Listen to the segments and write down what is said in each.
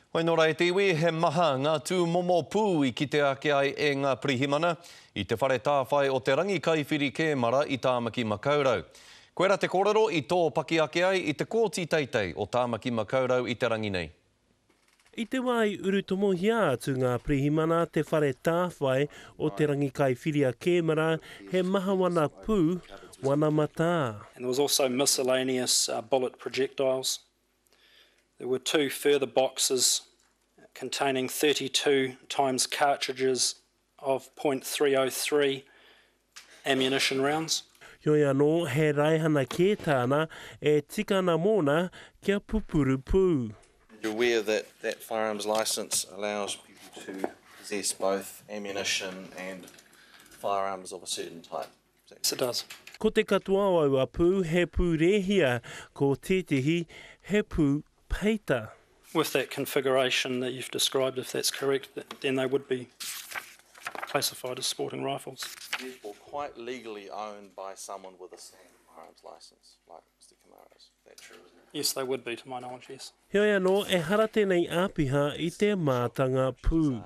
Hoi nō rei tiwi, he maha ngā tū momo pū I ki te ake ai e ngā pirihimana I te whare tāwhai o te rangi kaiwhiri Kēmara I Tāmaki Makaurau. Koera te kōrero I tō paki ake ai I te kōti teitei o Tāmaki Makaurau I te rangi nei. I te wai uru tomo hia atu ngā pirihimana te whare tāwhai o te rangi kaiwhiri a Kēmara he maha wana pū wana mata. And there was also miscellaneous bullet projectiles. There were 2 further boxes containing 32 times cartridges of .303 ammunition rounds. Hoi anō, he raihana kē tāna e tikana mōna kia pupuru pū. You're aware that that firearms licence allows people to possess both ammunition and firearms of a certain type. Yes, it does. Ko te katoa au a pū, he pū rehia, ko tētehi, he pū peita. With that configuration that you've described, if that's correct, then they would be classified as sporting rifles. Therefore, quite legally owned by someone with a standard firearms licence, like Mr. Kamara's. Is that true, isn't it? Yes, they would be, to my knowledge, yes. Hoi anō, e hara tēnei āpiha I te mātanga pū.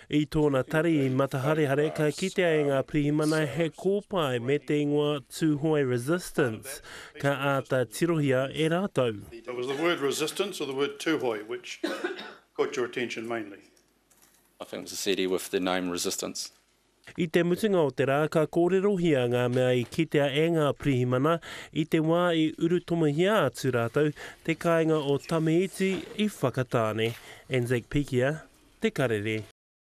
I tōna tari I mataharehare ka kite ai ngā pirihimana he kōpai me te ingoa tūhoi resistance, ka āta tirohia e rātou. It was the word resistance or the word tūhoi which caught your attention mainly? I think it was a CD with the name resistance. I te mutunga o te rā, ka kōrerohia ngā mea I kitea e ngā pirihimana I te wā I urutomahia atu rātou, te kāinga o Tameiti I whakatāne. Anzac Pikia, te karere.